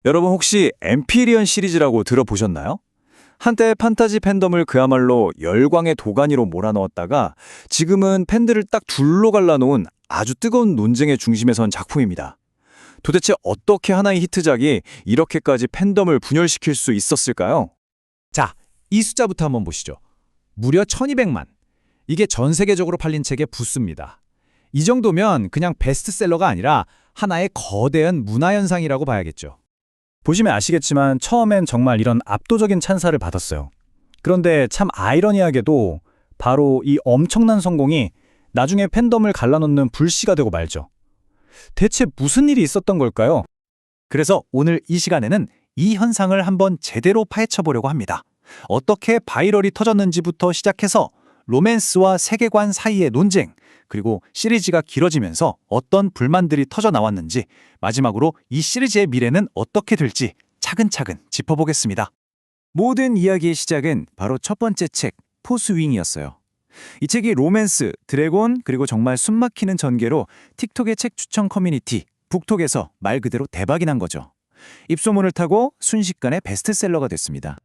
여러분 혹시 엠피리언 시리즈라고 들어보셨나요? 한때 판타지 팬덤을 그야말로 열광의 도가니로 몰아넣었다가 지금은 팬들을 딱 둘로 갈라놓은 아주 뜨거운 논쟁의 중심에 선 작품입니다. 도대체 어떻게 하나의 히트작이 이렇게까지 팬덤을 분열시킬 수 있었을까요? 자, 이 숫자부터 한번 보시죠. 무려 1200만. 이게 전 세계적으로 팔린 책의 부수입니다. 이 정도면 그냥 베스트셀러가 아니라 하나의 거대한 문화현상이라고 봐야겠죠. 보시면 아시겠지만 처음엔 정말 이런 압도적인 찬사를 받았어요. 그런데 참 아이러니하게도 바로 이 엄청난 성공이 나중에 팬덤을 갈라놓는 불씨가 되고 말죠. 대체 무슨 일이 있었던 걸까요? 그래서 오늘 이 시간에는 이 현상을 한번 제대로 파헤쳐 보려고 합니다. 어떻게 바이럴이 터졌는지부터 시작해서 로맨스와 세계관 사이의 논쟁, 그리고 시리즈가 길어지면서 어떤 불만들이 터져 나왔는지, 마지막으로 이 시리즈의 미래는 어떻게 될지 차근차근 짚어보겠습니다. 모든 이야기의 시작은 바로 첫 번째 책, 포스윙이었어요. 이 책이 로맨스, 드래곤, 그리고 정말 숨막히는 전개로 틱톡의 책 추천 커뮤니티, 북톡에서 말 그대로 대박이 난 거죠. 입소문을 타고 순식간에 베스트셀러가 됐습니다.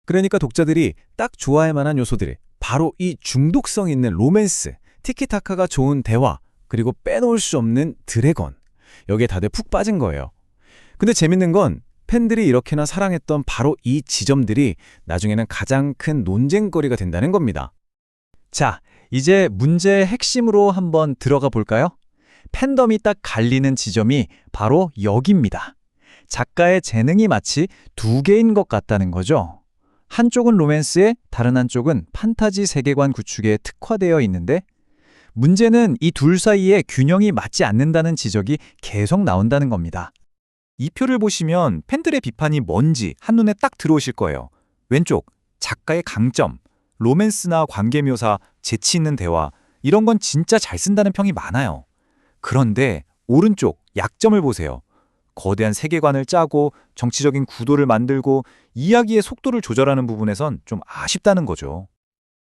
그러니까 독자들이 딱 좋아할 만한 요소들이 바로 이 중독성 있는 로맨스, 티키타카가 좋은 대화, 그리고 빼놓을 수 없는 드래곤. 여기에 다들 푹 빠진 거예요. 근데 재밌는 건 팬들이 이렇게나 사랑했던 바로 이 지점들이 나중에는 가장 큰 논쟁거리가 된다는 겁니다. 자, 이제 문제의 핵심으로 한번 들어가 볼까요? 팬덤이 딱 갈리는 지점이 바로 여기입니다. 작가의 재능이 마치 두 개인 것 같다는 거죠. 한쪽은 로맨스에 다른 한쪽은 판타지 세계관 구축에 특화되어 있는데 문제는 이 둘 사이에 균형이 맞지 않는다는 지적이 계속 나온다는 겁니다. 이 표를 보시면 팬들의 비판이 뭔지 한눈에 딱 들어오실 거예요. 왼쪽, 작가의 강점, 로맨스나 관계 묘사, 재치 있는 대화, 이런 건 진짜 잘 쓴다는 평이 많아요. 그런데 오른쪽, 약점을 보세요. 거대한 세계관을 짜고 정치적인 구도를 만들고 이야기의 속도를 조절하는 부분에선 좀 아쉽다는 거죠.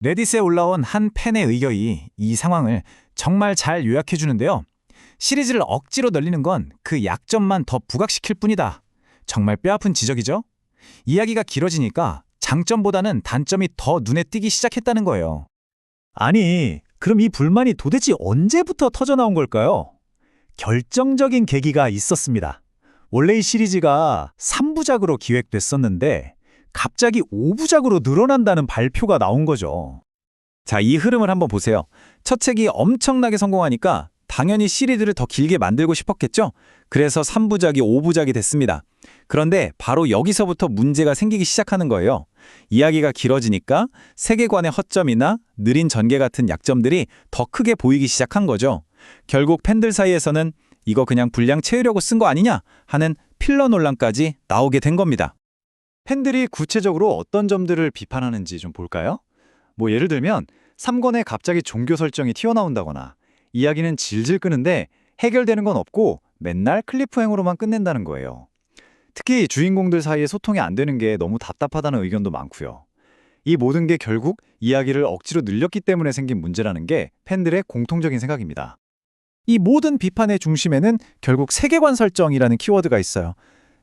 레딧에 올라온 한 팬의 의견이 이 상황을 정말 잘 요약해 주는데요. 시리즈를 억지로 늘리는 건 그 약점만 더 부각시킬 뿐이다. 정말 뼈아픈 지적이죠? 이야기가 길어지니까 장점보다는 단점이 더 눈에 띄기 시작했다는 거예요. 아니, 그럼 이 불만이 도대체 언제부터 터져나온 걸까요? 결정적인 계기가 있었습니다. 원래 이 시리즈가 3부작으로 기획됐었는데 갑자기 5부작으로 늘어난다는 발표가 나온 거죠. 자, 이 흐름을 한번 보세요. 첫 책이 엄청나게 성공하니까 당연히 시리즈를 더 길게 만들고 싶었겠죠? 그래서 3부작이 5부작이 됐습니다. 그런데 바로 여기서부터 문제가 생기기 시작하는 거예요. 이야기가 길어지니까 세계관의 허점이나 느린 전개 같은 약점들이 더 크게 보이기 시작한 거죠. 결국 팬들 사이에서는 이거 그냥 분량 채우려고 쓴 거 아니냐 하는 필러 논란까지 나오게 된 겁니다. 팬들이 구체적으로 어떤 점들을 비판하는지 좀 볼까요? 예를 들면 3권에 갑자기 종교 설정이 튀어나온다거나 이야기는 질질 끄는데 해결되는 건 없고 맨날 클리프행어로만 끝낸다는 거예요. 특히 주인공들 사이에 소통이 안 되는 게 너무 답답하다는 의견도 많고요. 이 모든 게 결국 이야기를 억지로 늘렸기 때문에 생긴 문제라는 게 팬들의 공통적인 생각입니다. 이 모든 비판의 중심에는 결국 세계관 설정이라는 키워드가 있어요.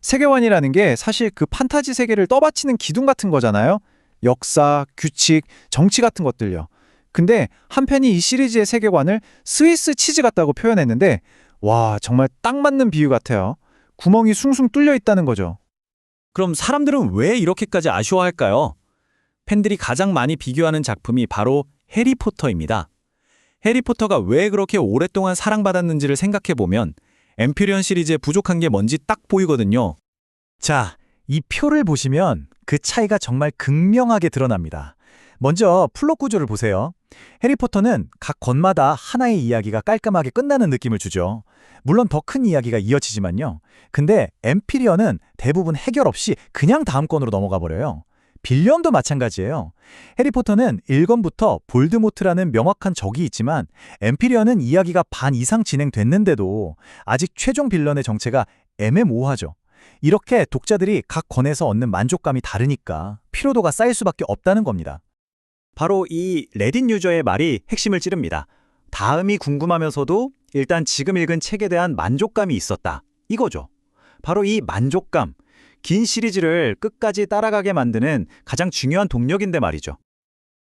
세계관이라는 게 사실 그 판타지 세계를 떠받치는 기둥 같은 거잖아요. 역사, 규칙, 정치 같은 것들요. 근데 한 팬이 이 시리즈의 세계관을 스위스 치즈 같다고 표현했는데 와, 정말 딱 맞는 비유 같아요. 구멍이 숭숭 뚫려 있다는 거죠. 그럼 사람들은 왜 이렇게까지 아쉬워할까요? 팬들이 가장 많이 비교하는 작품이 바로 해리포터입니다. 해리포터가 왜 그렇게 오랫동안 사랑받았는지를 생각해보면 엠피리언 시리즈에 부족한 게 뭔지 딱 보이거든요. 자, 이 표를 보시면 그 차이가 정말 극명하게 드러납니다. 먼저 플롯 구조를 보세요. 해리포터는 각 권마다 하나의 이야기가 깔끔하게 끝나는 느낌을 주죠. 물론 더 큰 이야기가 이어지지만요. 근데 엠피리언은 대부분 해결 없이 그냥 다음 권으로 넘어가 버려요. 빌런도 마찬가지예요. 해리포터는 1권부터 볼드모트라는 명확한 적이 있지만 엠피리언은 이야기가 반 이상 진행됐는데도 아직 최종 빌런의 정체가 애매모호하죠. 이렇게 독자들이 각 권에서 얻는 만족감이 다르니까 피로도가 쌓일 수밖에 없다는 겁니다. 바로 이 레딧 유저의 말이 핵심을 찌릅니다. 다음이 궁금하면서도 일단 지금 읽은 책에 대한 만족감이 있었다. 이거죠. 바로 이 만족감, 긴 시리즈를 끝까지 따라가게 만드는 가장 중요한 동력인데 말이죠.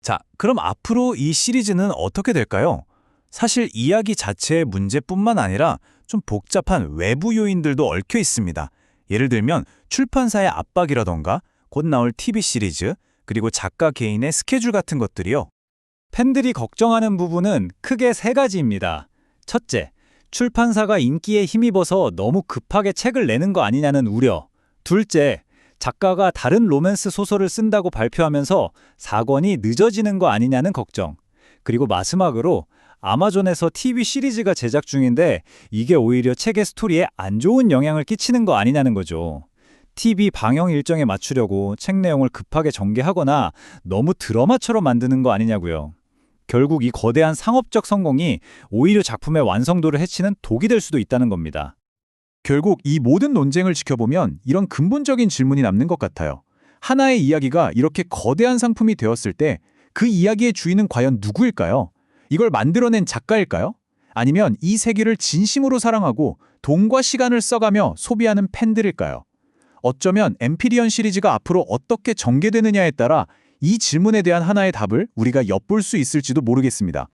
자, 그럼 앞으로 이 시리즈는 어떻게 될까요? 사실 이야기 자체의 문제뿐만 아니라 좀 복잡한 외부 요인들도 얽혀 있습니다. 예를 들면 출판사의 압박이라던가 곧 나올 TV 시리즈, 그리고 작가 개인의 스케줄 같은 것들이요. 팬들이 걱정하는 부분은 크게 세 가지입니다. 첫째, 출판사가 인기에 힘입어서 너무 급하게 책을 내는 거 아니냐는 우려. 둘째, 작가가 다른 로맨스 소설을 쓴다고 발표하면서 사권이 늦어지는 거 아니냐는 걱정. 그리고 마지막으로 아마존에서 TV 시리즈가 제작 중인데 이게 오히려 책의 스토리에 안 좋은 영향을 끼치는 거 아니냐는 거죠. TV 방영 일정에 맞추려고 책 내용을 급하게 전개하거나 너무 드라마처럼 만드는 거 아니냐고요. 결국 이 거대한 상업적 성공이 오히려 작품의 완성도를 해치는 독이 될 수도 있다는 겁니다. 결국 이 모든 논쟁을 지켜보면 이런 근본적인 질문이 남는 것 같아요. 하나의 이야기가 이렇게 거대한 상품이 되었을 때 그 이야기의 주인은 과연 누구일까요? 이걸 만들어낸 작가일까요? 아니면 이 세계를 진심으로 사랑하고 돈과 시간을 써가며 소비하는 팬들일까요? 어쩌면 엠피리언 시리즈가 앞으로 어떻게 전개되느냐에 따라 이 질문에 대한 하나의 답을 우리가 엿볼 수 있을지도 모르겠습니다.